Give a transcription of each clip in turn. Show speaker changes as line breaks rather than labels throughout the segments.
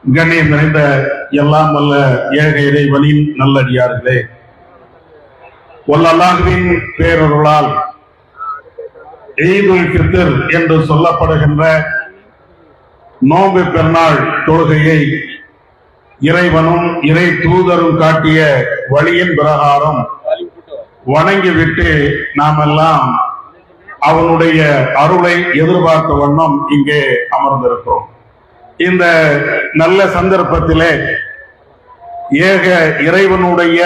கண்ணியம் நிறைந்த எல்லாம் வல்ல ஏக இறைவனின் நல்லடியார்களே, அல்லாஹ்வின் பேரருளால் ஈதுல் ஃபித்ர் என்று சொல்லப்படுகின்ற நோன்பு பெருநாள் தொழுகையை இறைவனும் இறை தூதரும் காட்டிய வழியின் பிரகாரம் வணங்கிவிட்டு நாம் எல்லாம் அவனுடைய அருளை எதிர்பார்த்த வண்ணம் இங்கே அமர்ந்திருக்கிறோம். இந்த நல்ல சந்தர்ப்பத்திலே ஏக இறைவனுடைய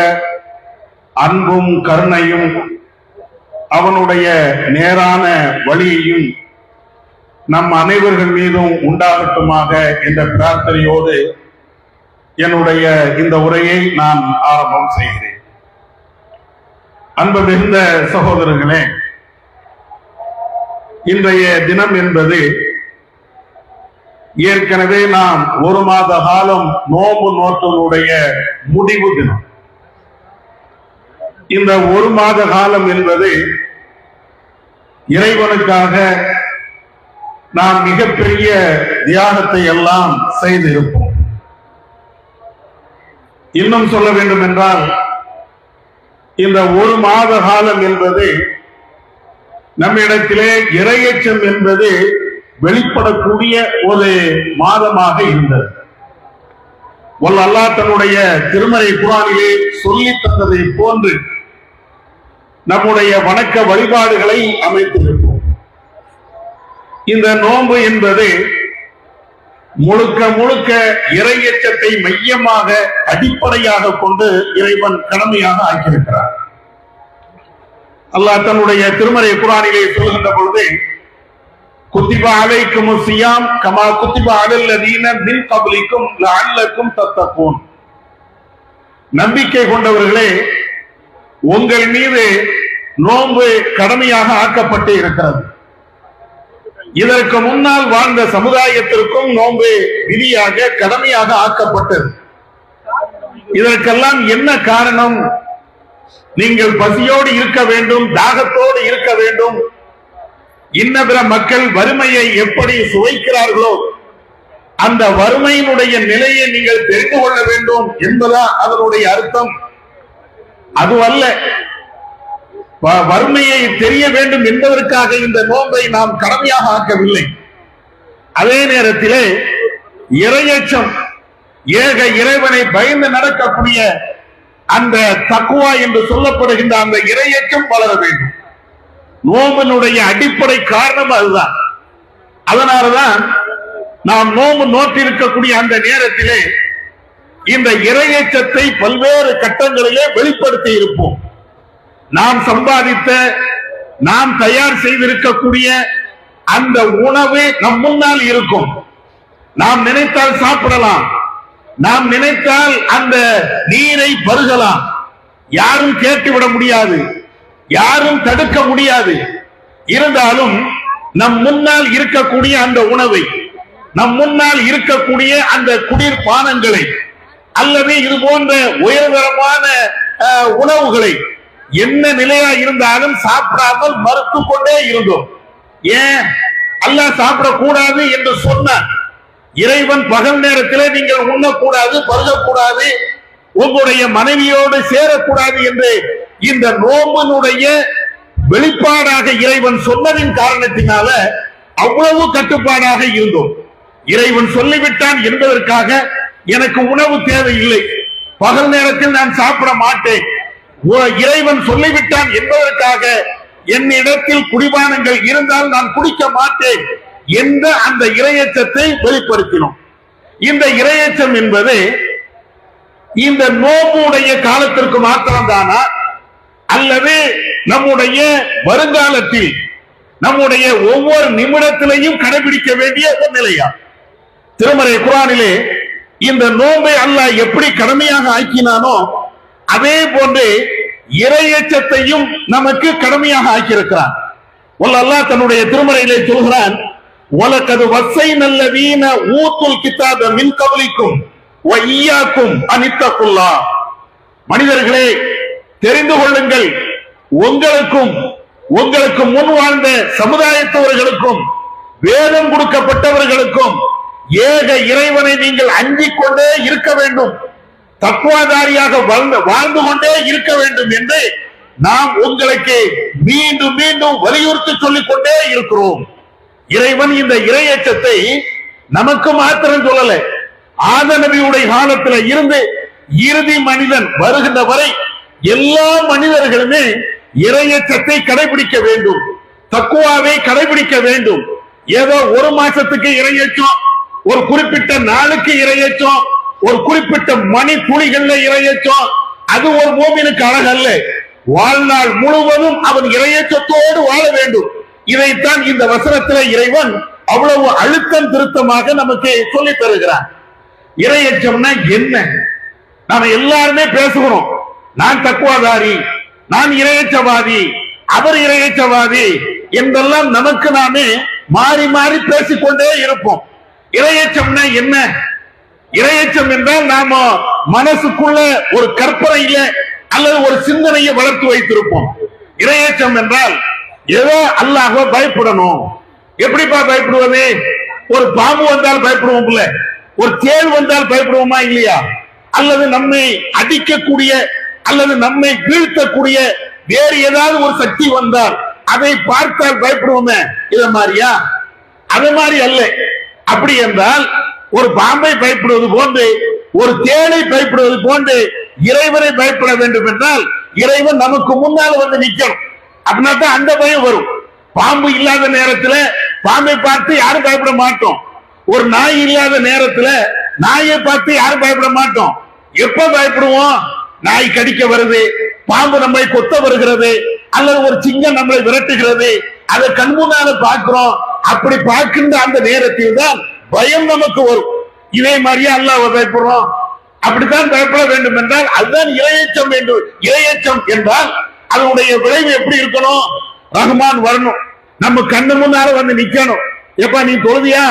அன்பும் கருணையும் அவனுடைய நேரான வழியையும் நம் அனைவர்கள் மீதும் உண்டாகட்டுமாக என்ற பிரார்த்தனையோடு என்னுடைய இந்த உரையை நான் ஆரம்பம் செய்கிறேன். அன்பு மிகுந்த சகோதரர்களே, இன்றைய தினம் என்பது ஏற்கனவே நாம் ஒரு மாத காலம் நோன்பு நோற்றனுடைய முடிவு தினம். இந்த ஒரு மாத காலம் என்பது இறைவனுக்காக நாம் மிகப்பெரிய தியாகத்தை எல்லாம் செய்திருப்போம். இன்னும் சொல்ல வேண்டும் என்றால், இந்த ஒரு மாத காலம் என்பது நம்மிடத்திலே இறையச்சம் என்பது வெளிப்படக்கூடிய ஒரு மாதமாக இருந்தது. அல்லாஹ் தன்னுடைய திருமறை குர்ஆனிலே சொல்லி தந்ததை போன்று நம்முடைய வணக்க வழிபாடுகளை அமைத்திருப்போம். இந்த நோன்பு என்பது முழுக்க முழுக்க இறையச்சத்தை மையமாக அடிப்படையாக கொண்டு இறைவன் கடமையாக ஆக்கியிருக்கிறார். அல்லாஹ் தன்னுடைய திருமறை குர்ஆனிலே சொல்கின்ற பொழுது, குத்திப அலைக்கும் சியாம் கமா குத்திப அலல்லதீன மின் கப்லிக்கும் லஅல்லக்கும் தத்தகூன். நம்பிக்கை கொண்டவர்களே, உங்கள் மீது நோன்பு கடமையாக ஆக்கப்பட்டு இருக்கிறது. இதற்கு முன்னால் வாழ்ந்த சமுதாயத்திற்கும் நோன்பு விதியாக கடமையாக ஆக்கப்பட்டது. இதற்கெல்லாம் என்ன காரணம்? நீங்கள் பசியோடு இருக்க வேண்டும், தாகத்தோடு இருக்க வேண்டும். இன்ன பிற மக்கள் வறுமையை எப்படி சுவைக்கிறார்களோ அந்த வறுமையினுடைய நிலையை நீங்கள் தெரிந்து கொள்ள வேண்டும் என்பதா அதனுடைய அர்த்தம்? அதுவல்ல. வறுமையை தெரிய வேண்டும் என்பதற்காக இந்த நோன்பை நாம் கடமையாக ஆக்கவில்லை. அதே நேரத்திலே இறையச்சம், ஏக இறைவனை பயந்து நடக்கக்கூடிய அந்த தக்வா என்று சொல்லப்படுகின்ற அந்த இறையச்சம் வளர வேண்டும். நோம்பினுடைய அடிப்படை காரணம் அதுதான். அதனாலதான் நாம் நோம்பு நோட்டிருக்கக்கூடிய அந்த நேரத்திலே இந்த இறையச்சத்தை பல்வேறு கட்டங்களிலே வெளிப்படுத்தி இருப்போம். நாம் சம்பாதித்த, நாம் தயார் செய்திருக்கக்கூடிய அந்த உணவு நம் முன்னால் இருக்கும். நாம் நினைத்தால் சாப்பிடலாம், நாம் நினைத்தால் அந்த நீரை பருகலாம். யாரும் கேட்டுவிட முடியாது, யாரும் தடுக்க முடியாது. இருந்தாலும் நம் முன்னால் இருக்கக்கூடிய அந்த உணவை, நம் முன்னால் இருக்கக்கூடிய அந்த குளிர்பானங்களை அல்லது இது போன்ற உயர்தரமான உணவுகளை என்ன நிலையா இருந்தாலும் சாப்பிடாமல் மறுத்து கொண்டே இருந்தோம். ஏன்? அல்லாஹ் சாப்பிடக்கூடாது என்று சொன்னார். இறைவன் பகல் நேரத்திலே நீங்கள் உண்ணக்கூடாது, பருகக்கூடாது, உங்களுடைய மனைவியோடு சேரக்கூடாது என்று இந்த நோம்பினுடைய வெளிப்பாடாக இறைவன் சொன்னதின் காரணத்தினால அவ்வளவு கட்டுப்பாடாக இருந்தோம். இறைவன் சொல்லிவிட்டான் என்பதற்காக எனக்கு உணவு தேவையில்லை, பகல் நேரத்தில் நான் சாப்பிட மாட்டேன், இறைவன் சொல்லிவிட்டான் என்பதற்காக என்னிடத்தில் குடிபானங்கள் இருந்தால் நான் குடிக்க மாட்டேன் என்ற அந்த இறையச்சத்தை வெளிப்படுத்தினோம். இந்த இறையச்சம் என்பது இந்த நோம்புடைய காலத்திற்கு மாத்திரம்தானா அல்லது நம்முடைய வருங்காலத்தில் நம்முடைய ஒவ்வொரு நிமிடத்திலையும் கடைபிடிக்க வேண்டிய ஒரு நிலையா? திருமறை குர்ஆனிலே இந்த நோன்பை அல்லாஹ் எப்படி கடமையாக ஆக்கினானோ அதே போன்று இறையச்சத்தையும் நமக்கு கடமையாக ஆக்கியிருக்கிறான். அல்லாஹ் தன்னுடைய திருமறையிலே சொல்கிறான், வலகது வஸைனல்லதீன ஊத்துல் கிதாப மின் கப்லிக்கும் வ இய்யாக்கும் அனித்தகுல்லாஹ். மனிதர்களே, தெரிந்து கொள்ளுங்கள், உங்களுக்கு முன் வாழ்ந்த சமுதாயத்தவர்களுக்கும் வேதம் கொடுக்கப்பட்டவர்களுக்கும் ஏக இறைவனை நீங்கள் அஞ்சிக் கொண்டே இருக்க வேண்டும், தக்குவாதாரியாக வாழ்ந்து கொண்டே இருக்க வேண்டும் என்று நாம் உங்களுக்கு மீண்டும் மீண்டும் வலியுறுத்தி சொல்லிக் கொண்டே இருக்கிறோம். இறைவன் இந்த இறையச்சத்தை நமக்கு மாத்திரம் சொல்லல, ஆத நபியுடைய காலத்தில் இருந்து இறுதி மனிதன் வருகின்ற வரை எல்லா மனிதர்களுமே இறையச்சத்தை கடைபிடிக்க வேண்டும், தக்குவாவை கடைபிடிக்க வேண்டும். ஏதோ ஒரு மாசத்துக்கு இறையச்சம், ஒரு குறிப்பிட்ட நாளுக்கு இறையச்சம், ஒரு குறிப்பிட்ட மணி துளிகள்ல இறையச்சம், அது ஒரு மூமினுக்கு அழகல்ல. வாழ்நாள் முழுவதும் அவன் இறையச்சத்தோடு வாழ வேண்டும். இதைத்தான் இந்த வசனத்தில் இறைவன் அவ்வளவு அழுத்தம் திருத்தமாக நமக்கு சொல்லி தருகிறான். இறையச்சம்னா என்ன? நாம எல்லாருமே பேசுகிறோம், நான் தக்குவாதாரி, நான் இறையச்சவாதி, அவர் இறையச்சவாதி என்றெல்லாம் நமக்கு நாமே மாறி மாறி பேசிக்கொண்டே இருப்போம். இறையச்சம்னா என்ன? இறையச்சம் என்றால் நாம மனசுக்குள்ள ஒரு கற்பனையில அல்லது ஒரு சிந்தனையை வளர்த்து வைத்திருப்போம். இறையச்சம் என்றால் ஏதோ அல்லாஹ்வை பயப்படணும். எப்படிப்பா பயப்படுவது? ஒரு பாம்பு வந்தால் பயப்படுவோம்ல, ஒரு தேள் வந்தால் பயப்படுவோமா இல்லையா? அல்லது நம்மை அடிக்கக்கூடிய அல்லது நம்மை வீழ்த்தக்கூடிய வேறு ஏதாவது ஒரு சக்தி வந்தால் அதை பார்த்தால் பயப்படுவோமே, இத மாதிரியா? அது மாதிரி அல்ல. அப்படி என்றால் ஒரு பாம்பை பயப்படுவது போன்று, ஒரு தேளை பயப்படுவது போன்று இறைவனை பயப்பட வேண்டும் என்றால் இறைவன் நமக்கு முன்னால் வந்து நிற்கணும். அப்படின்னா தான் அந்த பயம் வரும். பாம்பு இல்லாத நேரத்துல பாம்பை பார்த்து யாரும் பயப்பட மாட்டோம். ஒரு நாய் இல்லாத நேரத்துல நாயை பார்த்து யாரும் பயப்பட மாட்டோம். எப்ப பயப்படுவோம்? நாய் கடிக்க வருது, பாம்பு நம்மை கொத்த வருகிறது, அல்லது ஒரு சிங்கம் நம்மளை விரட்டுகிறது, அதை கண்முன்னால பார்க்கிறோம். அப்படி பார்க்கின்ற அந்த நேரத்தில் தான் பயம் நமக்கு வரும். இதே மாதிரியே அல்லாஹ்வை பயப்படுறோம். அப்படித்தான் பயப்பட வேண்டும் என்றால் அதுதான் இறையச்சம் வேண்டும். இறையச்சம் என்றால் அதனுடைய விளைவு எப்படி இருக்கணும்? ரஹ்மான் வரணும், நம்ம கண்ணு முன்னால வந்து நிக்கணும். எப்ப நீ தொழுதியா?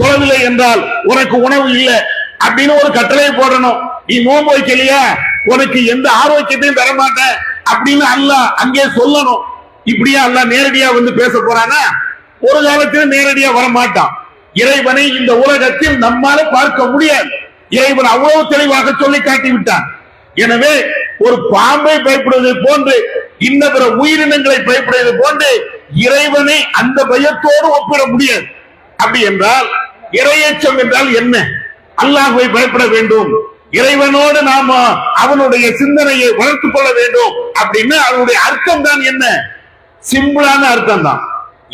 தொழவில்லை என்றால் உனக்கு உணவு இல்லை அப்படின்னு ஒரு கட்டளை போடணும். நீ நோன்பு வைக்கலையா? உனக்கு எந்த ஆரோக்கியத்தையும் தர மாட்டேன் அப்படின்னு அல்லாஹ் அங்கே சொல்லணும். இப்படியா அல்லாஹ் நேரடியா வந்து பேச போறானா? ஒரு காலத்தில் நேரடியா வரமாட்டான். இறைவனை இந்த உலகத்தில் நம்மால பார்க்க முடியாது. இறைவன் அவ்வளவு தெளிவாக சொல்லி காட்டி விட்டான். எனவே ஒரு பாம்பை பயப்படுவது போன்று, இன்ன பிற உயிரினங்களை பயப்படுவது போன்று இறைவனை அந்த பயத்தோடு ஒப்பிட முடியாது. அப்படி என்றால் இறையச்சம் என்றால் என்ன? அல்லாஹ்வை பயப்பட வேண்டும், இறைவனோடு நாம அவனுடைய சிந்தனையை வளர்த்துக் கொள்ள வேண்டும் அப்படின்னு அதனுடைய அர்த்தம் தான் என்ன? சிம்பிளான அர்த்தம் தான்.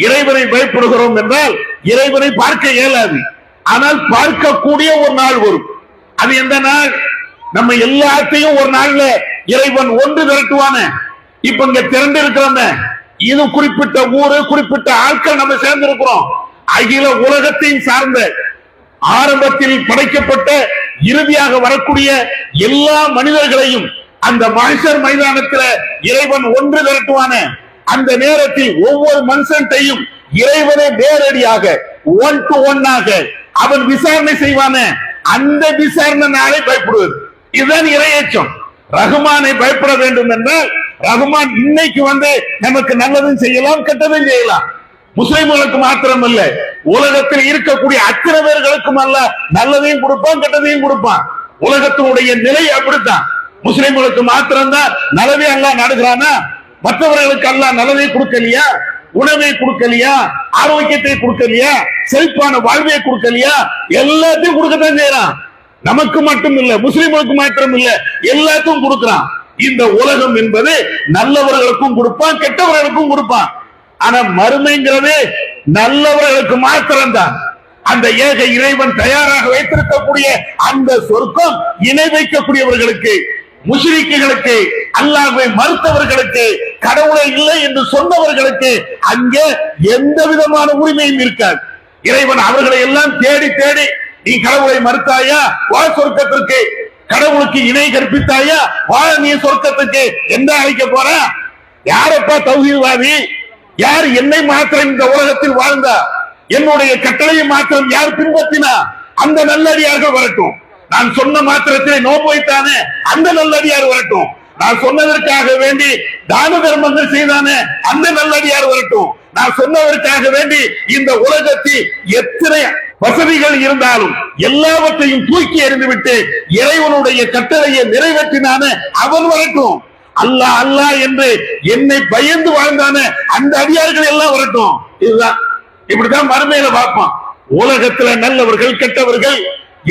இறைவனை பயப்படுகிறோம் என்றால் இறைவனை பார்க்க இயலாது, ஆனால் பார்க்கக்கூடிய ஒரு நாள் வரும். அது எந்த நாள்? நம்ம எல்லாத்தையும் ஒரு நாள்ல இறைவன் ஒன்று திரட்டுவான. இப்ப இங்க திரண்டு இருக்கிறோம், இது குறிப்பிட்ட ஊரு, குறிப்பிட்ட ஆட்கள் நம்ம சேர்ந்து இருக்கிறோம். அகில உலகத்தையும் சார்ந்த, ஆரம்பத்தில் படைக்கப்பட்ட இறுதியாக வரக்கூடிய எல்லா மனிதர்களையும் அந்த மஹ்ஷர் மைதானத்துல இறைவன் ஒன்று திரட்டுவான. அந்த நேரத்தில் ஒவ்வொரு மனுஷன்டையும் இறைவனை நேரடியாக ஒன் டு ஒன்னாக அவன் விசாரணை செய்வான. அந்த விசாரணை நாளை பயப்படுவது, இதுதான் இறையச்சம். ரஹ்மானை பயப்பட வேண்டும் என்றால் ரஹ்மான் இன்னைக்கு வந்து நமக்கு நல்லதும் செய்யலாம், கெட்டதும் செய்யலாம். முஸ்லிம்களுக்கு மாத்திரம் அல்ல, உலகத்தில் இருக்கக்கூடிய அத்தனை பேர்களுக்கும் அல்ல நல்லதையும் கொடுப்பான், கெட்டதையும் கொடுப்பான். உலகத்தினுடைய நிலை அப்படித்தான். முஸ்லிம்களுக்கு மாத்திரம்தான் நல்லதே அல்லாஹ் நாடுகிறானா? மற்றவர்களுக்கு அல்லாஹ் நல்லதை கொடுக்கலையா? உணவை கொடுக்கலையா? ஆரோக்கியத்தை கொடுக்கலையா? செழிப்பான வாழ்வை கொடுக்கலையா? எல்லாத்தையும் கொடுக்கத்தான் செய்யறான். நமக்கு மட்டும் இல்ல, முஸ்லிம்களுக்கு மாத்திரம் இல்ல, எல்லாத்துக்கும் கொடுக்கிறான். இந்த உலகம் என்பது நல்லவர்களுக்கும் கொடுப்பான், கெட்டவர்களுக்கும் கொடுப்பான். ஆனா மறுமைங்கிறது நல்லவர்களுக்கு மாத்திரம்தான். அந்த ஏக இறைவன் தயாராக வைத்திருக்கக்கூடிய அந்த சொர்க்கம் இணை வைக்கக்கூடியவர்களுக்கு, முஷ்ரிக்குகளுக்கு, அல்லாஹ்வை மறுத்தவர்களுக்கு, கடவுளை இல்லை என்று சொன்னவர்களுக்கு அங்கே எந்த விதமான உரிமையும் இருக்காது. இறைவன் அவர்களை எல்லாம் தேடி தேடி, நீ கடவுளை மறுத்தாயா, வா சொர்க்கத்திற்கு, கடவுளுக்கு இணை கற்பித்தாயா, வா நீ சொர்க்கத்துக்கு என்று அழைக்க போற. யாரப்பா தௌஹீத்வாதி? யார் என்னை மாத்திரம் இந்த உலகத்தில் வாழ்ந்தா, என்னுடைய கட்டளையை மாத்திரம் யார் பின்பற்றினா அந்த நல்லடியார்கள் வரட்டும். நான் சொன்ன மாத்திரத்திலே நோன்பு வைத்தானே அந்த நல்லடியார் வரட்டும். நான் சொன்னதற்காக வேண்டி தான தர்மங்கள் செய்தானே அந்த நல்லடியார் வரட்டும். நான் சொன்னதற்காக வேண்டி இந்த உலகத்தில் எத்தனை வசதிகள் இருந்தாலும் எல்லாவற்றையும் தூக்கி எறிந்துவிட்டு இறைவனுடைய கட்டளையை நிறைவேற்றினான அவன் வரட்டும். அல்லாஹ் அல்லாஹ் என்று என்னை பயந்து வாழ்ந்தான அந்த அடியார்கள் எல்லாம் வரட்டும். இதுதான், இப்படிதான் மறுமையில பார்ப்பான். உலகத்துல நல்லவர்கள் கெட்டவர்கள்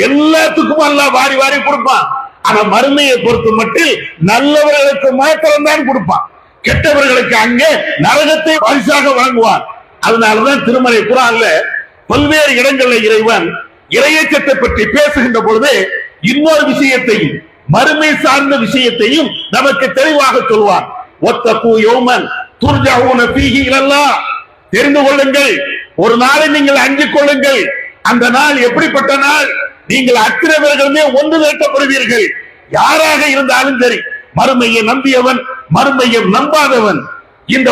எல்லாத்துக்கும் அல்லாஹ் வாரி வாரி கொடுப்பான். ஆனா மறுமையை பொறுத்து மட்டும் நல்லவர்களுக்கு மாத்திரம் தான் கொடுப்பான், கெட்டவர்களுக்கு அங்கே நரகத்தை பரிசாக வழங்குவான். அதனாலதான் திருமறை குர்ஆன்ல பல்வேறு இடங்களில் இறைவன் இறையச்சத்தை பற்றி பேசுகின்ற பொழுது இன்னொரு விஷயத்தையும் மறுமை சார்ந்த விஷயத்தையும் நமக்கு தெளிவாக சொல்வார். வத்தகு யௌமன் துர்ஜஊன ஃபீஹி இலல்லாஹ், தெரிந்து கொள்ளுங்கள், ஒரு நாளை நீங்கள் அஞ்சிக் கொள்ளுங்கள். அந்த நாள் எப்படிப்பட்ட நாள்? நீங்கள் அத்தனை பேர்களுமே ஒன்று திரட்டப்படுவீர்கள். யாராக இருந்தாலும் சரி, மறுமையை நம்பியவன் மறுமையை நம்பாதவன், இந்த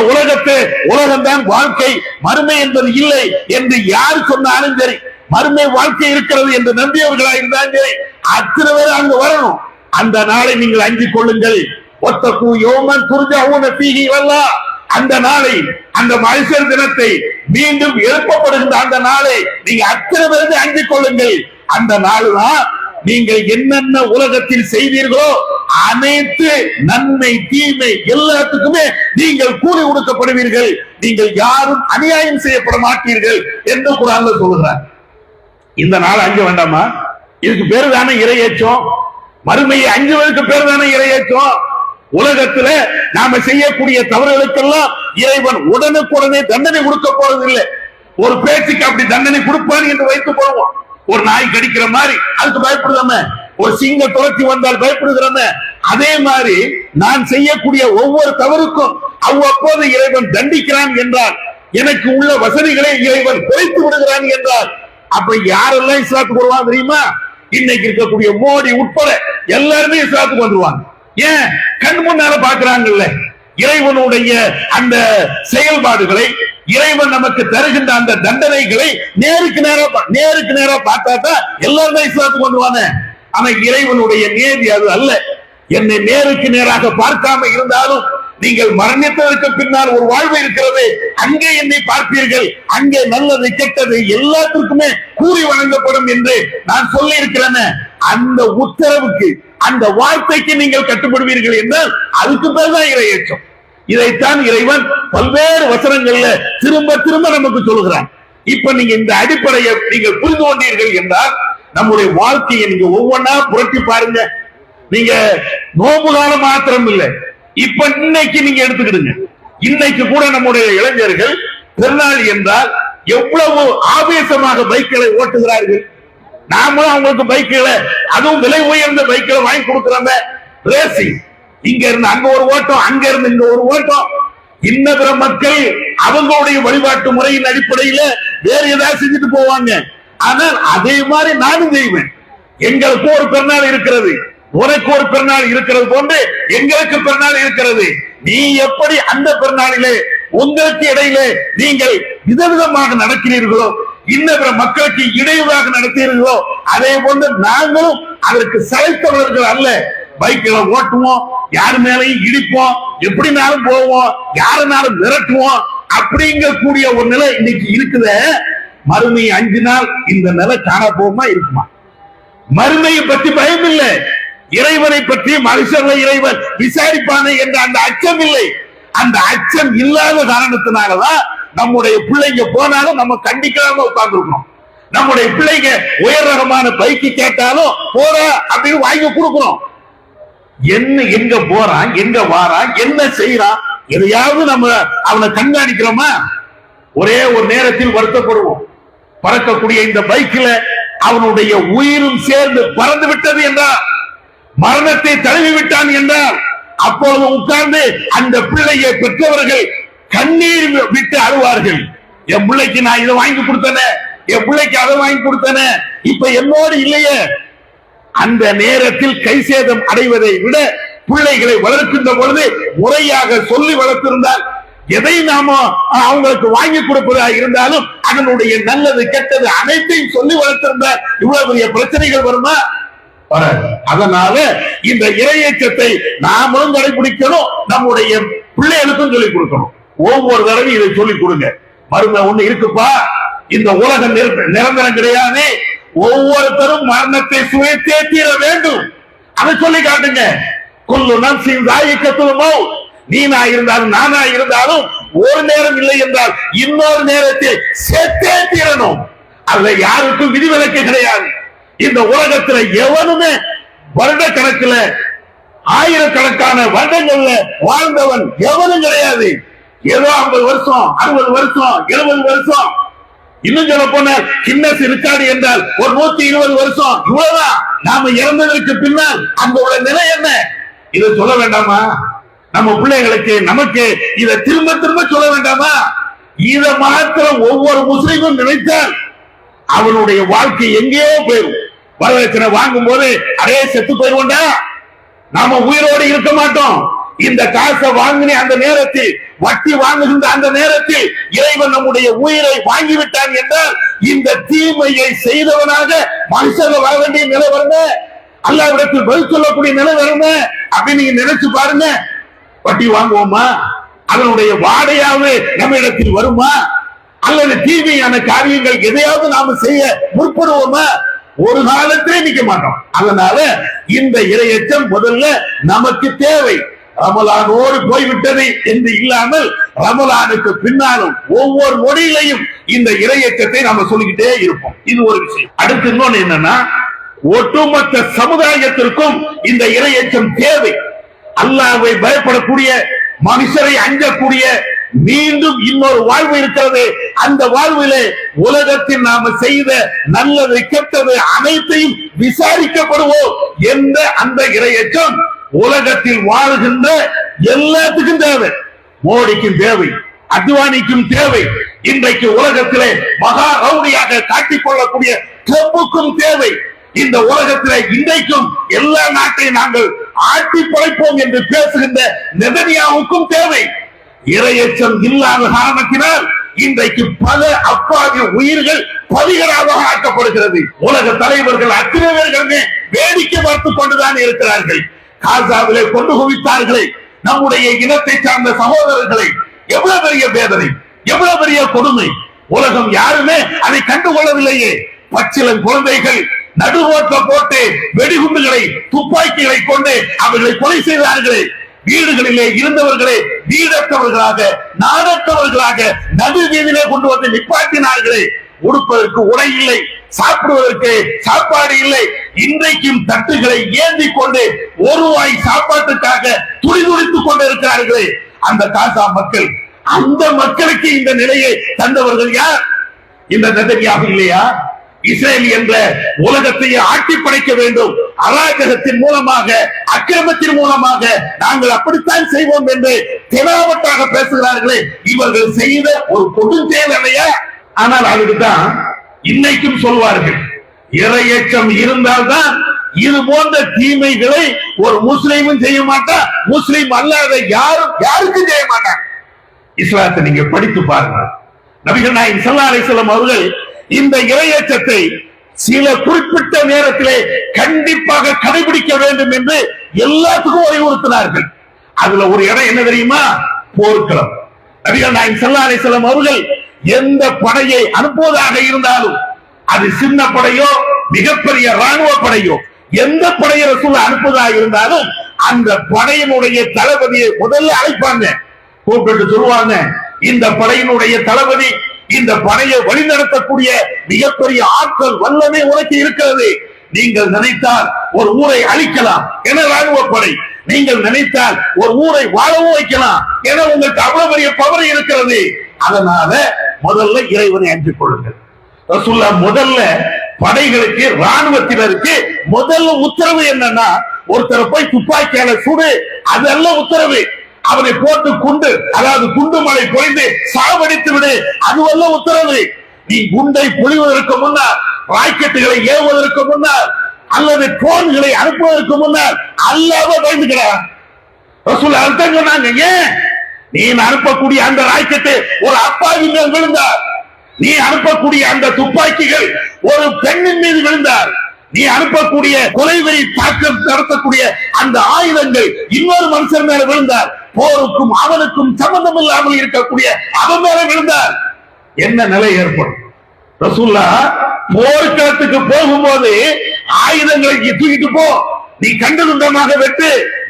உலகம்தான் வாழ்க்கை, மறுமை என்பது இல்லை என்று யார் சொன்னாலும் சரி, மறுமை வாழ்க்கை இருக்கிறது என்று நம்பியவர்களா இருந்தாலும் சரி, அத்தனை பேர் அங்கு வரணும். அந்த நாளை நீங்கள் அஞ்சிக் கொள்ளுங்கள். வத்தகு யௌமன் துர்ஜஊன ஃபீஹி இலல்லாஹ், அந்த நாளை, அந்த மனுஷர் தினத்தை, மீண்டும் எழுப்பப்படுகின்ற அந்த நாளை நீங்க அத்தனை பேருக்கு அஞ்சிக் கொள்ளுங்கள். அந்த நாள் தான் நீங்கள் என்னென்ன உலகத்தில் செய்தீர்களோ அனைத்து நன்மை தீமை எல்லாத்துக்குமே நீங்கள் கூலி கொடுக்கப்படுவீர்கள். நீங்கள் யாரும் அநியாயம் செய்யப்பட மாட்டீர்கள் என்று குர்ஆன்ல சொல்கிறார். இந்த நாள் அஞ்ச வேண்டாமா? இதுக்கு பேரு தானே இறையேற்றம். மறுமையை அஞ்சுவதற்கு பேர் தானே இறையேற்றம். உலகத்துல நாம செய்யக்கூடிய தவறுகளுக்கெல்லாம் இறைவன் உடனுக்குடனே தண்டனை கொடுக்க போறதில்லை. ஒரு பேச்சுக்கு அப்படி தண்டனை கொடுப்பான் என்று வைத்துக் கொள்வோம். ஒரு நாய் கடிக்கிற மாதிரி அதுக்கு பயப்படுதாம, ஒரு சிங்க துரத்தி வந்தால் பயப்படுகிறோம். அதே மாதிரி நான் செய்யக்கூடிய ஒவ்வொரு தவறுக்கும் அவ்வப்போது இறைவன் தண்டிக்கிறான் என்றால், எனக்கு உள்ள வசதிகளை இறைவன் குறைத்து விடுகிறான் என்றால், அப்ப யாரெல்லாம் இஸ்லாத்துக்கு வருவாங்க தெரியுமா? இன்னைக்கு இருக்கக்கூடிய மோடி உட்பட எல்லாருமே இஸ்லாத்துக்கு வந்துருவாங்க. ஏன்? கண் முன்னால பாக்குறாங்கல்ல இறைவனுடைய அந்த செயல்பாடுகளை, இறைவன் நமக்கு தருகின்ற அந்த தண்டனைகளை நேருக்கு நேரா பார்த்தா எல்லாருமே இஸ்லாத்துக்கு வந்துருவாங்க. ஆனா இறைவனுடைய நேதி அது அல்ல. என்னை நேருக்கு நேராக பார்க்காம இருந்தாலும் நீங்கள் மரணித்ததற்கு பின்னால் ஒரு வாழ்வு இருக்கிறது, அங்கே என்னை பார்ப்பீர்கள், அங்கே நல்லது கெட்டது எல்லாத்திற்குமே கூறி வழங்கப்படும் என்று நான் சொல்லி இருக்கிறேன். அந்த உத்தரவுக்கு, அந்த வார்த்தைக்கு நீங்கள் கட்டுப்படுவீர்கள் என்றால் அதுக்கு பேர் தான் இறையேற்றம். இதைத்தான் இறைவன் பல்வேறு வசனங்கள்ல திரும்ப திரும்ப நமக்கு சொல்கிறான். இப்ப நீங்க இந்த அடிப்படையை நீங்கள் புரிந்து கொண்டீர்கள் என்றால் நம்முடைய வாழ்க்கையை நீங்க ஒவ்வொன்னா புரட்டி பாருங்க. நீங்க நோம்பு காலம் மாத்திரம் இல்லை, இப்ப இன்னைக்கு நீங்க எடுத்துக்கிடுங்க. இன்னைக்கு கூட நம்முடைய இளைஞர்கள் பெருநாள் என்றால் எவ்வளவு ஆவேசமாக பைக்களை ஓட்டுகிறார்கள். நாமளும் அவங்களுக்கு பைக்களை, அதுவும் விலை உயர்ந்த பைக்களை வாங்கி கொடுக்கிறோம். ரேசிங், இங்க இருந்து அங்க ஒரு ஓட்டம், அங்க இருந்து இங்க ஒரு ஓட்டம். இன்ன பிற மக்கள் அவங்களுடைய வழிபாட்டு முறையின் அடிப்படையில வேற ஏதாவது செஞ்சுட்டு போவாங்க. ஆனால் அதே மாதிரி நானும் செய்வேன். எங்களுக்கு ஒரு பெருநாள் இருக்கிறது, உனக்கு ஒரு பெருநாள் இருக்கிறது போன்று எங்களுக்கு பெருநாள் இருக்கிறது. நீ எப்படி அந்த பெருநாளிலே உங்களுக்கு இடையிலே நீங்கள் விதவிதமாக நடக்கிறீர்களோ, இன்ன மக்களுக்கு இடையூறாக நடத்தீர்களோ, அதே போன்று நாங்களும் அதற்கு சளைத்தவர்கள் அல்ல. பைக்களை ஓட்டுவோம், யாரு மேலையும் இடிப்போம், எப்படினாலும் போவோம், யாருனாலும் மிரட்டுவோம். அப்படிங்கக்கூடிய ஒரு நிலை இன்னைக்கு இருக்குது. மறுமை 5 நாள் இந்த நிலை காண போகுமா இருக்குமா? மறுமையை பற்றி பயம் இல்லை, இறைவனை பற்றி மனுஷர்களை இறைவன் விசாரிப்பானே என்ற அந்த அச்சம் இல்லை. அந்த அச்சம் இல்லாத காரணத்தினாலதான் நம்முடைய பிள்ளைங்க போனாலும் நம்ம கண்டிக்காம உட்கார்ந்துருக்கணும். நம்முடைய பிள்ளைங்க உயர் ரகமான பைக்கு கேட்டாலும் போற அப்படின்னு வாங்கி கொடுக்கணும். என்ன, எங்க போறான், எங்க வாரான், என்ன செய்யறான், எதையாவது நம்ம அவனை கண்காணிக்கிறோமா? ஒரே ஒரு நேரத்தில் வருத்தப்படுவோம். பறக்கக்கூடிய இந்த பைக்கில் அவனுடைய உயிரும் சேர்ந்து பறந்து விட்டது என்றால், மரணத்தை தழுவி விட்டான் என்றால், அப்பொழுது உட்கார்ந்து அந்த பிள்ளையை பெற்றவர்கள் கண்ணீர் விட்டு அழுவார்கள். என் பிள்ளைக்கு நான் இதை வாங்கி கொடுத்தேனே, என் பிள்ளைக்கு அதை வாங்கி கொடுத்தேனே, இப்ப என்னோடு இல்லையே. அந்த நேரத்தில் கை சேதம் அடைவதை விட பிள்ளைகளை வளர்க்கின்ற பொழுது முறையாக சொல்லி வளர்த்திருந்தால், எதை நாம அவங்களுக்கு வாங்கி கொடுப்பதா இருந்தாலும் அதனுடைய நல்லது கெட்டது அனைத்தையும் சொல்லி வளர்த்திருந்தால் இவ்வளவு பெரிய பிரச்சனைகள் வருமா? அதனால இந்த இறையேற்றத்தை நாமளும் கடைபிடிக்கணும், நம்முடைய பிள்ளைகளுக்கும் சொல்லிக் கொடுக்கணும். ஒவ்வொரு தடவையும் இதை சொல்லிக் கொடுங்க. மருமை ஒண்ணு இருக்குப்பா, இந்த உலகம் நிரந்தரம் கிடையாது. ஒவ்வொருத்தரும் மரணத்தை சுவைத்தே தீர வேண்டும். அதை சொல்லி காட்டுங்க. குல்லு நஃப்ஸின் ஸாயிகத்துல் மௌத். நீனா இருந்தாலும் நானா இருந்தாலும் ஒரு நேரம் இல்லை என்றால் இன்னொரு நேரத்தில் செத்தே தீரணும். அதுல யாருக்கும் விதிவிலக்கு கிடையாது. இந்த உலகத்துல எவனுமே வருட கணக்குல ஆயிரக்கணக்கான வருடங்கள்ல வாழ்ந்தவன் எவனும் கிடையாது. ஏதோ 50 வருஷம் 60 வருஷம் 70 வருஷம், இன்னும் சொல்ல போன கின்னஸ் ரெக்கார்டு என்றால் ஒரு 120 வருஷம், இவ்வளவுதான். நாம இறந்ததற்கு பின்னால் அங்கோட நிலை என்ன? இதை சொல்ல வேண்டாமா? நம்ம பிள்ளைகளுக்கு நமக்கு இதை திரும்ப திரும்ப சொல்ல வேண்டாமா? இதை மாத்திரம் ஒவ்வொரு முஸ்லிமும் நினைத்தால் அவனுடைய வாழ்க்கை எங்கேயோ போயிடும். வரதட்சணை வாங்கும் போது அதே செத்து போயிருவோண்டா, நாம உயிரோடு இருக்க மாட்டோம். இந்த காசை வாங்கின அந்த நேரத்தில், வட்டி வாங்குகின்ற அந்த நேரத்தில் இறைவன் நம்முடைய உயிரை வாங்கிவிட்டான் என்றால் இந்த தீமையை செய்தவனாக மனுஷங்க வர வேண்டிய நிலை வருங்க, அல்லாஹ்விடத்தில் பதில் சொல்லக்கூடிய நிலை வருங்க அப்படின்னு நீங்க நினைச்சு பாருங்க. வட்டி வாங்குவோமா? அதனுடைய வாடையாவது நம்ம இடத்தில் வருமா? அல்லது தீமையான காரியங்கள் எதையாவது நாம செய்ய முற்படுவோமா? ஒரு காலத்திலே நிக்க மாட்டோம். அதனால இந்த இரையச்சம் முதல்ல நமக்கு தேவை. ரமலானோடு போய்விட்டது என்று இல்லாமல் ரமலானுக்கு பின்னாலும் ஒவ்வொரு நொடியிலையும் இந்த இரையச்சத்தை நாம சொல்லிக்கிட்டே இருப்போம். இது ஒரு விஷயம். அடுத்து இன்னொன்னு என்னன்னா, ஒட்டுமொத்த சமுதாயத்திற்கும் இந்த இரையச்சம் தேவை. அல்லாஹ்வை பயப்படக்கூடிய, மனுஷரை அஞ்சக்கூடிய மீண்டும் இன்னொரு வாழ்வு இருக்கிறது. அந்த வாழ்விலே உலகத்தில் நாம செய்த நல்லது கெட்டது அனைத்தையும் விசாரிக்கப்படுவோம் என்ற அந்த இரையச்சம் உலகத்தில் வாழ்கின்ற எல்லாத்துக்கும் தேவை. மோடிக்கும் தேவை, அத்வானிக்கும் தேவை, இன்றைக்கு உலகத்திலே மகா ரவுடியாக காட்டிக் கொள்ளக்கூடிய ட்ரம்புக்கும் தேவை. இந்த உலகத்திலே இன்றைக்கும் எல்லா நாட்டையும் நாங்கள் ஆட்டி படைப்போம் என்று பேசுகின்ற நெதன்யாவுக்கும் தேவை. இரையச்சம் இல்லாத காரணத்தினால் இன்றைக்கு பல அப்பாவி உயிர்கள் பலிகளாக ஆக்கப்படுகிறது. உலக தலைவர்கள் அத்தனை பேர்களுமே வேடிக்கை பார்த்துக் கொண்டுதான் இருக்கிறார்கள். காசாவிலே கொண்டு குவித்தார்களே நம்முடைய இனத்தை சார்ந்த சகோதரர்களை, எவ்வளவு பெரிய வேதனை, எவ்வளவு பெரிய கொடுமை. உலகம் யாருமே அதை கண்டுகொள்ளவில்லையே. பச்சிளம் குழந்தைகள் நடுவோட்ட போட்டு வெடிகுண்டுகளை, துப்பாக்கிகளை கொண்டு அவர்களை கொலை செய்தார்களே. வீடுகளிலே இருந்தவர்களே வீடற்றவர்களாக, நாடற்றவர்களாக நடு வீதியிலே கொண்டு வந்து நிப்பாட்டினார்களே. உடுப்பதற்கு உடை இல்லை, சாப்பிடுவதற்கு சாப்பாடு இல்லை. இன்றைக்கும் தட்டுகளை ஏந்தி கொண்டு ஒரு வாய் சாப்பாட்டுக்காக துடிதுடித்துக் கொண்டு இருக்கிறார்களே அந்த காசா மக்கள். அந்த மக்களுக்கு இந்த நிலையை தந்தவர்கள் யார்? இந்த நெதன்யாஹு இல்லையா? இஸ்ரேல் என்ற உலகத்தையே ஆட்டி படைக்க வேண்டும், அராஜகத்தின் மூலமாக, அக்கிரமத்தின் மூலமாக நாங்கள் அப்படித்தான் செய்வோம் என்று தெனாவட்டாக பேசுகிறார்களே. இவர்கள் செய்த ஒரு கொடுஞ்செயல் இல்லையா? ஆனால் அதுக்குதான் இன்னைக்கும் சொல்வார்கள், இரையச்சம் இருந்தால்தான் இது போன்ற தீமைகளை ஒரு முஸ்லீமும் செய்ய மாட்டா, முஸ்லீம் அல்லாத யாருக்கும் செய்ய மாட்டாங்க. இஸ்லாத்தை நீங்க படித்து பாருங்க. நபிகள் நாயகம் ஸல்லல்லாஹு அலைஹி வஸல்லம் அவர்கள் இந்த இரையச்சத்தை சில குறிப்பிட்ட நேரத்திலே கண்டிப்பாக கடைபிடிக்க வேண்டும் என்று எல்லாத்துக்கும் வலியுறுத்தினார்கள். அதுல ஒரு இடம் என்ன தெரியுமா? போர்க்களம். நபிகள் நாயகம் ஸல்லல்லாஹு அலைஹி வஸல்லம் அவர்கள் எந்த படையை அனுப்புவதாக இருந்தாலும், அது சின்ன படையோ மிகப்பெரிய ராணுவ படையோ, எந்த படையை ரசூல் அனுப்புவதாக இருந்தாலும் அந்த படையினுடைய தளபதியை முதல்ல அழைப்பாங்க. கூப்பிட்டு சொல்லுவாங்க, இந்த படையினுடைய தளபதி, இந்த படையை வழிநடத்தக்கூடிய மிகப்பெரிய ஆற்றல் வல்லமை உனக்கு இருக்கிறது. நீங்கள் நினைத்தால் ஒரு ஊரை அழிக்கலாம் என ராணுவ படை, நீங்கள் நினைத்தால் ஒரு ஊரை வாழவும் வைக்கலாம் என உங்களுக்கு அவ்வளவு பெரிய பவர் இருக்கிறது. அதனால முதல்ல இறைவனை அஞ்சிக் கொள்ளுங்கள். ரசூலுல்லாஹ் முதல்ல படைகளுக்கு, ராணுவத்தினருக்கு முதல்ல உத்தரவு என்னன்னா, ஒருத்தர் போய் துப்பாக்கியால சுடு, அதல்ல உத்தரவு. அவனை போட்டு குண்டு, அதாவது குண்டு மழை பொழிந்து சாவடித்து விடு, அதுவல்ல உத்தரவு. நீ குண்டை பொழிவதற்கு முன்னால், ராக்கெட்டுகளை ஏவுவதற்கு முன்னால், அல்லது ட்ரோன்களை அனுப்புவதற்கு முன்னால் அல்லாஹ்வை பயந்துக்கிறார். ரசூலுல்லாஹ் அர்த்தம் சொன்னாங்க. ஏன்? நீ அனுப்பக்கூடிய அந்த ராக்கெட்டு ஒரு அப்பாவி மேல் விழுந்தார், நீ அனுப்பக்கூடிய அந்த துப்பாக்கிகள் ஒரு பெண்ணின் மீது விழுந்தார், நீ அனுப்பக்கூடிய கொலைவெறி தாக்கம் நடத்தக்கூடிய அந்த ஆயுதங்கள் இன்னொரு மனுஷன் மேல விழுந்தார், போருக்கும் அவனுக்கும் சம்பந்தம் இல்லாமல் இருக்கக்கூடிய அவன் மேல விழுந்தார், என்ன நிலை ஏற்படும்? ரசூலுல்லாஹ் போர்க்களத்துக்கு போகும்போது ஆயுதங்களை தூக்கிட்டு போ, நீ கண்டுதுண்டமாக வெட்டு,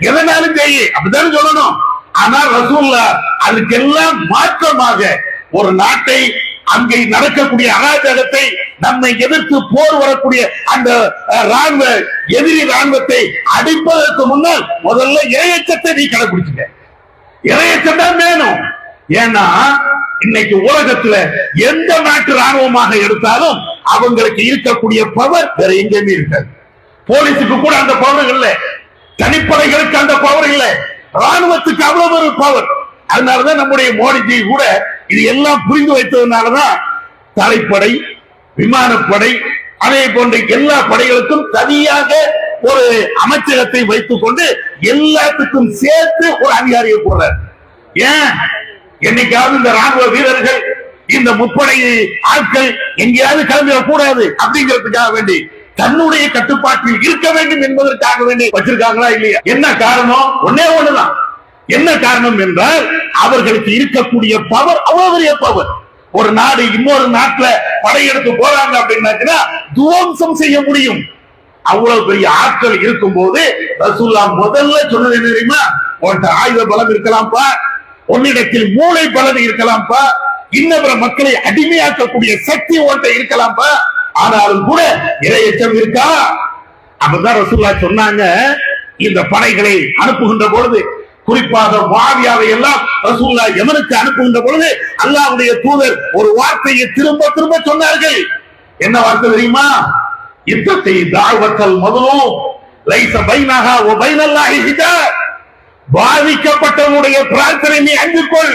எதனாலும் செய்ய, அப்படித்தான் சொல்லணும். ஆனால் ரசூலுல்லாஹ் அதுக்கெல்லாம் மாற்றமாக ஒரு நாட்டை, அங்கே நடக்கக்கூடிய அராஜகத்தை, நம்மை எதிர்த்து போர் வரக்கூடிய அந்த ராணுவ எதிரி ராணுவத்தை அடிப்பதற்கு முன்னால் முதல்ல இறையச்சத்தை நீ கடைபிடிச்சுக்க. இறையச்சம் தான் வேணும். ஏன்னா இன்னைக்கு உலகத்துல எந்த நாட்டு ராணுவமாக எடுத்தாலும் அவங்களுக்கு இருக்கக்கூடிய பவர் வேற எங்கேயுமே இருக்காது. போலீஸுக்கு கூட அந்த பவர் இல்லை, தனிப்படைகளுக்கு அந்த பவர் இல்லை, ராணுவத்துக்கு அவ்வளவு ஒரு பவர். அதனாலதான் நம்முடைய மோடிஜி கூட இது எல்லாம் புரிந்து வைத்ததுனாலதான் தரைப்படை, விமானப்படை, அதே போன்ற எல்லா படைகளுக்கும் தனியாக ஒரு அமைச்சகத்தை வைத்துக் கொண்டு எல்லாத்துக்கும் சேர்த்து ஒரு அதிகாரியை போடுறார். ஏன் என்னைக்காவது இந்த ராணுவ வீரர்கள், இந்த முப்படை ஆட்கள் எங்கேயாவது கிளம்பிடக் கூடாது அப்படிங்கிறதுக்காக வேண்டி தன்னுடைய கட்டுப்பாட்டில் இருக்க வேண்டும் என்பதற்காக வேண்டி வச்சிருக்காங்களா இல்லையா? என்ன காரணம்? ஒன்னே ஒண்ணுதான். என்ன காரணம் என்றால் அவர்களுக்கு இருக்கக்கூடிய பவர் அவ்வளவு பெரிய பவர். ஒரு நாடு இன்னொரு நாட்டுல படையெடுத்து போறாங்க அப்படின்னா துவம்சம் செய்ய முடியும். அவ்வளவு பெரிய ஆட்கள் இருக்கும் போது ரசூலுல்லாஹ் முதல்ல சொன்னது என்ன தெரியுமா? உன்கிட்ட ஆயுத பலம் இருக்கலாம்ப்பா, உன்னிடத்தில் மூளை பலம் இருக்கலாம்ப்பா, இன்னபிற மக்களை அடிமையாக்கக்கூடிய சக்தி உன்கிட்ட இருக்கலாம்ப்பா, ஆனாலும் கூட இறையச்சம் இருக்கா? அப்பதான் ரசூலுல்லாஹ் சொன்னாங்க. இந்த படைகளை அனுப்புகின்ற பொழுது, குறிப்பாக முஆவியாவை எல்லாம் ரசூலுல்லாஹ் யமனுக்கு அனுப்புகின்ற பொழுது அல்லாஹ்வுடைய தூதர் ஒரு வார்த்தையை திரும்ப திரும்ப சொன்னார்கள். என்ன வார்த்தை தெரியுமா? இத்தகி தாவத்தல் மظلوم லைஸ பைனஹா வ பைனல்லாஹி ஹிஜாப். பாதிக்கப்பட்டவனுடைய பிரார்த்தனை நீ அஞ்சிக்கொள்.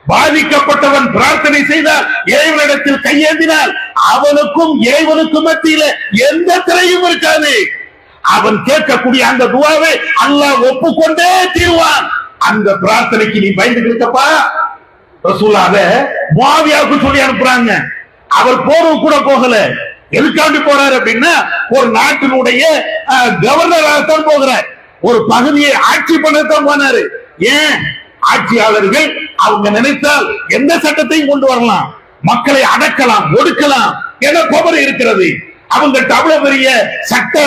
பாதிக்கப்பட்டவன் பிரார்த்தனை செய்தால், இறைவனிடத்தில் கையேந்தினால், அவனுக்கும் இறைவனுக்கும் மத்தியில எந்த திரையும் இருக்காது. அவன் கேட்கக்கூடிய அந்த துஆவை அல்லாஹ் ஒப்புக்கொண்டே தீர்வான். அந்த பிரார்த்தனைக்கு நீ பயந்து இருக்கப்பா. ரசூலுல்லாஹ் முஆவியாவுக்கு சொல்லி அனுப்புறாங்க. அவர் போரும் கூட போகல. எதுக்காண்டி போறாரு அப்படின்னா, ஒரு நாட்டினுடைய கவர்னராகத்தான் போகிறார். ஒரு பகுதியை ஆட்சி பண்ணத்தான் போனாரு. ஏன்? ஆட்சியாளர்கள் அவங்க நினைத்தால் எந்த சட்டத்தையும் கொண்டு வரலாம், மக்களை அடக்கலாம், ஒடுக்கலாம் என பவர் இருக்கிறது. அவங்கள்ட்ட அவ்வளவு பெரிய சட்ட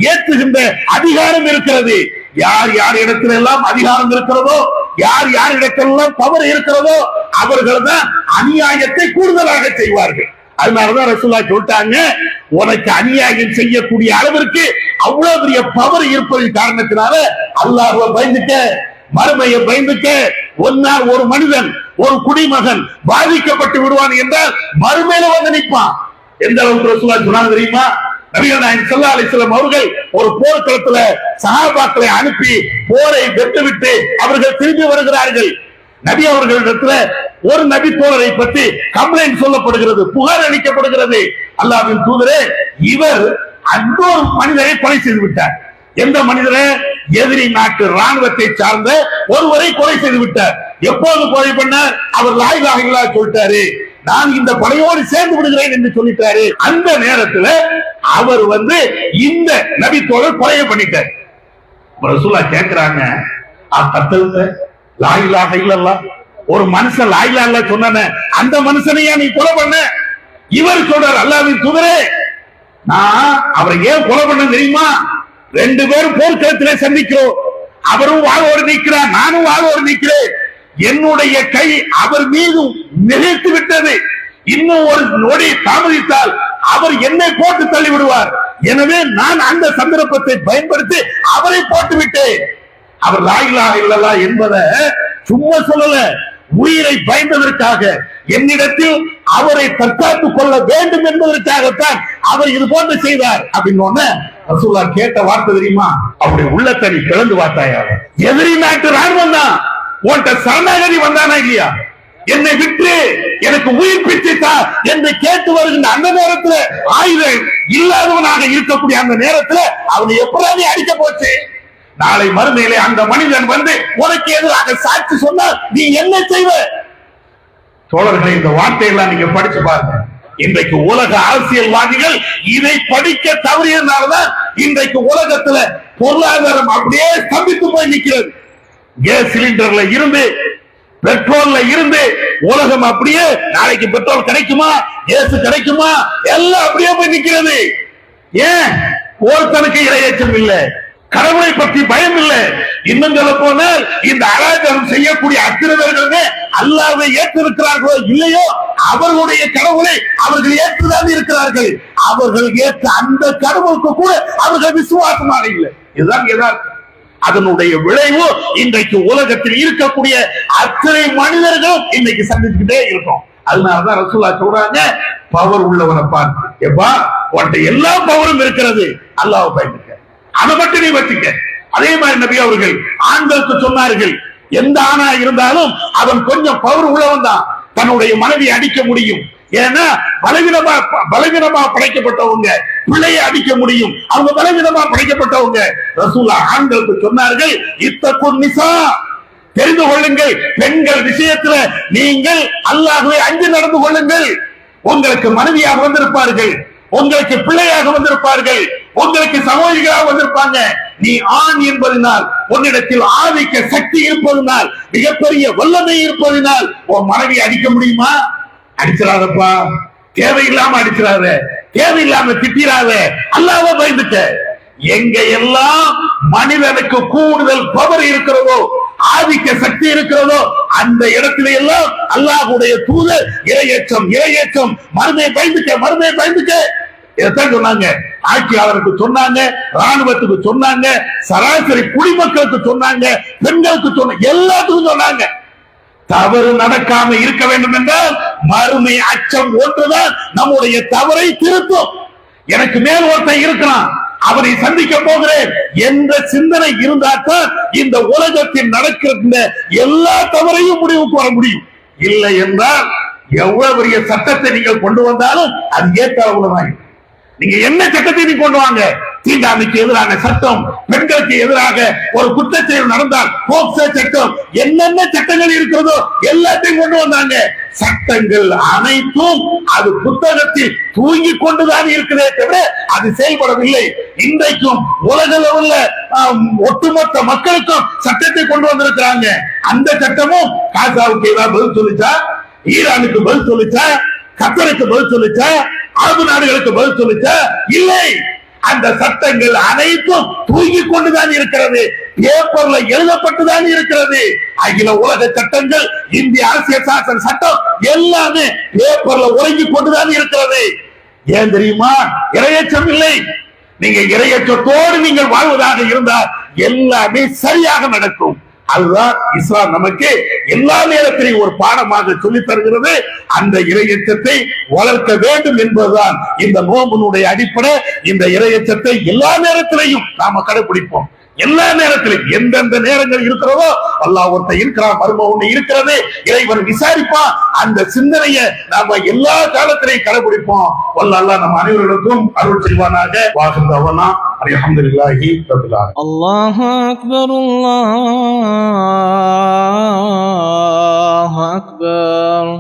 ஏற்றுகின்ற அதிகாரம் இருக்கிறது. யார் யார் இடத்துல எல்லாம் அதிகாரம் இருக்கிறதோ, யார் யார் இடத்திலெல்லாம் பவர் இருக்கிறதோ அவர்கள் தான் அநியாயத்தை கூடுதலாக செய்வார்கள். அதனாலதான் ரசூலுல்லாஹ் சொல்லிட்டாங்க, உனக்கு அநியாயம் செய்யக்கூடிய அளவிற்கு அவ்வளவு பெரிய பவர் இருப்பதின் காரணத்தினால அல்லாஹ்வை பயந்துக்க, மறுமையை பயந்துக்க. ஒன்னால் ஒரு மனிதன், ஒரு குடிமகன் பாதிக்கப்பட்டு விடுவான் என்றால் மறுமையில வந்து நிற்பான். எந்த அளவுக்கு ரசூலுல்லாஹ் சொன்னாங்க தெரியுமா? நபிகள் நாயகம் ஸல்லல்லாஹு அலைஹி வஸல்லம் அவர்கள் ஒரு போர்க்களத்துல சஹாபாக்களை அனுப்பி போரை வெட்டுவிட்டு அவர்கள் திரும்பி வருகிறார்கள். நபி அவர்களிடத்துல ஒரு நபி தோழரை பற்றி கம்ப்ளைண்ட் சொல்லப்படுகிறது, புகார் அளிக்கப்படுகிறது. அல்லாஹ்வின் தூதரே, இவர் இன்னொரு மனிதரை கொலை செய்து விட்டார். எந்த மனிதரை? எதிரி நாட்டு ராணுவத்தை சார்ந்த ஒருவரை கொலை செய்து விட்டார். எப்போது கொலை பண்ணார்? அவர் லா இலாஹ இல்லல்லாஹ் சொல்லிட்டாரு, நான் இந்த படையோடு சேர்ந்து விடுகிறேன் என்று சொல்லிட்டாரு. அந்த நேரத்துல அவர் இந்த நபி தோழர் கொலை பண்ணிட்டார். ரசூலுல்லாஹ் கேக்குறாங்க, லா இலாஹ இல்லல்லாஹ், ஒரு மனுஷன் லா இலாஹ இல்லல்லாஹ் சொன்னானே, அந்த மனுஷனையா நீ கொலை பண்ண? இவர் சொல்றார், அல்லாஹ்வின் தூதரே, நான் அவரை ஏன் கொலை பண்ண தெரியுமா? ரெண்டு பேரும் போர்க்களத்திலே சந்திக்கிறோம். அவரும் வாளோடு நிற்கிறார், நானும் வாளோடு நிற்கிறேன். என்னுடைய கை அவர் மீது நிலைத்து விட்டது. இன்னும் ஒரு நொடி தாமதித்தால் அவர் என்னை போட்டு தள்ளி விடுவார். எனவே நான் அந்த சந்தர்ப்பத்தை பயன்படுத்தி அவரை போட்டு விட்டேன். அவர் லா இலாஹ இல்லல்லாஹ் என்பதை சும்மா சொல்லல, உயிரை பயந்ததற்காக, என்னிடத்தில் அவரை தற்காத்துக் கொள்ள வேண்டும் என்பதற்காகத்தான் அவர் இது போன்று செய்தார் அப்படின்னு ரசூலுல்லாஹ் கேட்ட வார்த்தை தெரியுமா? அவருடைய உள்ளத்தை நீ பிளந்து பார்த்தாயா? எதிரி நாட்டு ராணுவம் தான் உன்கிட்ட சரணாகதி வந்தானா இல்லையா? என்னை விட்டு எனக்கு உயிர் பிச்சைத்தா என்று கேட்டு வருகின்ற அந்த நேரத்துல, ஆயுதம் இல்லாதவனாக இருக்கக்கூடிய அந்த நேரத்துல அவனை எப்படாது அடிக்க போச்சு? நாளை மறுமையிலே அந்த மனிதன் உனக்கு எதிராக சாட்சி சொன்னால் நீ என்ன செய்வ? தோழர்களை, இந்த வார்த்தையெல்லாம் நீங்க படிச்சு பாருங்க. இன்றைக்கு உலக அரசியல்வாதிகள் இதை படிக்க தவறியதுனாலதான் இன்றைக்கு உலகத்துல பொருளாதாரம் அப்படியே ஸ்தம்பித்து போய் நிற்கிறது. கேஸ் சிலிண்டர்ல இருந்து பெட்ரோல்ல இருந்து உலகம் அப்படியே நாளைக்கு பெட்ரோல் கிடைக்குமா, கேஸ் கிடைக்குமா, எல்லாம் அப்படியே போய் நிக்கிறது. ஏன்? ஒருத்தனுக்கு இரையச்சம் இல்ல, கடவுளை பற்றி பயம் இல்ல. இன்னும் சொல்ல போனால் இந்த அராஜகம் செய்யக்கூடிய அத்திரவர்களே அல்லாஹ்வை ஏற்றிருக்கிறார்களோ இல்லையோ, அவர்களுடைய கடவுளை அவர்கள் ஏற்றுதான் இருக்கிறார்கள். அவர்கள் ஏற்ற அந்த கடவுளுக்கு கூட அவர்கள் விசுவாசமாக இல்லை. இதுதான் யதார்த்தம். அதனுடைய விளைவு இன்றைக்கு உலகத்தில் இருக்கக்கூடிய அத்தனை மனிதர்களும் இன்னைக்கு சந்திச்சுக்கிட்டே இருக்கும். அதனாலதான் ரசூலுல்லாஹ் சொல்றாங்க, பவர் உள்ளவனை பார்த்து, எப்பா உன்கிட்ட எல்லா பவரும் இருக்கிறது, அல்லாஹ்வை பயந்துக்க, அதை மட்டும் நீ வச்சுக்க. அதே மாதிரி நபி அவர்கள் ஆண்களுக்கு சொன்னார்கள், எந்த ஆணா இருந்தாலும் அவன் கொஞ்சம் பவர் உள்ளவன் தான் தன்னுடைய மனைவியை அடிக்க முடியும். ஏன்னா பலவீனமா படைக்கப்பட்டவங்க பிள்ளையை அடிக்க முடியும், அவங்க பலவீனமா படைக்கப்பட்டவங்க. ரசூலுல்லாஹ் ஆண்களுக்கு சொன்னார்கள், இத்தகுன் நிசா, தெரிந்து கொள்ளுங்கள், பெண்கள் விஷயத்துல நீங்கள் அல்லாஹ்வை அஞ்சு நடந்து கொள்ளுங்கள். உங்களுக்கு மனைவியாக வந்திருப்பார்கள், உங்களுக்கு பிள்ளையாக வந்திருப்பார்கள், உங்களுக்கு சகோதரிகளாக வந்திருப்பாங்க. நீ ஆண் என்பதனால், உன்னிடத்தில் ஆதிக்க சக்தி இருப்பதனால், மிகப்பெரிய வல்லமை இருப்பதனால் உன் மனைவி அடிக்க முடியுமா? அடிச்சிடாதப்பா, தேவையில்லாம அடிச்சிடாத, தேவையில்லாம திட்டிடாத, அல்லாஹ்வை பயந்துக்க. எங்க எல்லாம் மனிதனுக்கு கூடுதல் பவர் இருக்கிறதோ, ஆதிக்க சக்தி இருக்கிறதோ, அந்த இடத்துல எல்லாம் அல்லாஹ்வுடைய தூதர் இரையச்சம், மருமையை பயந்துக்க இதைத்தான் சொன்னாங்க. ஆட்சியாளருக்கு சொன்னாங்க, ராணுவத்துக்கு சொன்னாங்க, சராசரி குடிமக்களுக்கு சொன்னாங்க, பெண்களுக்கு சொன்னாங்க, எல்லாத்துக்கும் சொன்னாங்க. தவறு நடக்காம இருக்க வேண்டும் என்றால் மறுமை அச்சம் ஒன்றுதான் நம்முடைய தவறை திருத்தும். எனக்கு மேல் ஒருத்தன் இருக்கிறான், அவரை சந்திக்க போகிறேன் என்ற சிந்தனை இருந்தால்தான் இந்த உலகத்தில் நடக்கிற எல்லா தவறையும் முடிவுக்கு வர முடியும். இல்லை என்றால் எவ்வளவு பெரிய சட்டத்தை நீங்கள் கொண்டு வந்தாலும் அது ஏற்ற அளவுலதான். நீங்க என்ன சட்டத்தை நீ கொண்டு வாங்க, தீண்டாமைக்கு எதிரான சட்டம், பெண்களுக்கு எதிராக ஒரு குற்றச்செயல் நடந்தால் போக்சோ சட்டம், என்னென்ன சட்டங்கள் இருக்கிறதோ எல்லாத்தையும் கொண்டு வந்தாங்க. சட்டங்கள் அனைத்தும் அது புத்தகத்தில் தூங்கி கொண்டுதான் இருக்கிறதே தவிர அது செயல்படவில்லை. இன்றைக்கும் உலக லெவல்ல ஒட்டுமொத்த மக்களுக்கும் சட்டத்தை கொண்டு வந்திருக்கிறாங்க. அந்த சட்டமும் காசாவுக்கு ஏதாவது பதில் சொல்லிச்சா, ஈரானுக்கு பதில் சொல்லிச்சா, கத்தருக்கு பதில் சொல்லிச்சா, அரபு நாடுகளுக்கு பதில் சொல்லிச்சா? இல்லை. அந்த சட்டங்கள் அனைத்தும் தூங்கி கொண்டுதான் இருக்கிறது, பேப்பர்ல எழுதப்பட்டுதான் இருக்கிறது. அகில உலக சட்டங்கள், இந்திய அரசியல் சாசன சட்டம் எல்லாமே பேப்பர்ல உறங்கி கொண்டுதான் இருக்கிறது. ஏன் தெரியுமா? இரையச்சம் இல்லை. நீங்க இரையச்சத்தோடு நீங்கள் வாழ்வதாக இருந்தால் எல்லாமே சரியாக நடக்கும். அதுதான் இஸ்லாம் நமக்கு எல்லா நேரத்திலையும் ஒரு பாடமாக சொல்லித் தருகிறது. அந்த இரையச்சத்தை வளர்க்க வேண்டும் என்பதுதான் இந்த நோம்பினுடைய அடிப்படை. இந்த இரையச்சத்தை எல்லா நேரத்திலையும் நாம கடைபிடிப்போம். எல்லா நேரத்திலும் எந்தெந்த நேரங்கள் இருக்கிறதோ, அல்லாஹ் ஒருத்தன் இருக்கிறான், மர்மம் ஒண்ணு இருக்கிறது, இறைவன் விசாரிப்பான். அந்த சிந்தனையை நாம எல்லா காலத்திலையும் கடைபிடிப்போம். அல்லாஹ் நம்ம அனைவருக்கும் அருள் செய்வானாக. வாஹிதவனா அல்ஹம்துலில்லாஹி ரப்பில் ஆலமீன்.
அல்லாஹு அக்பர், அல்லாஹு அக்பர்.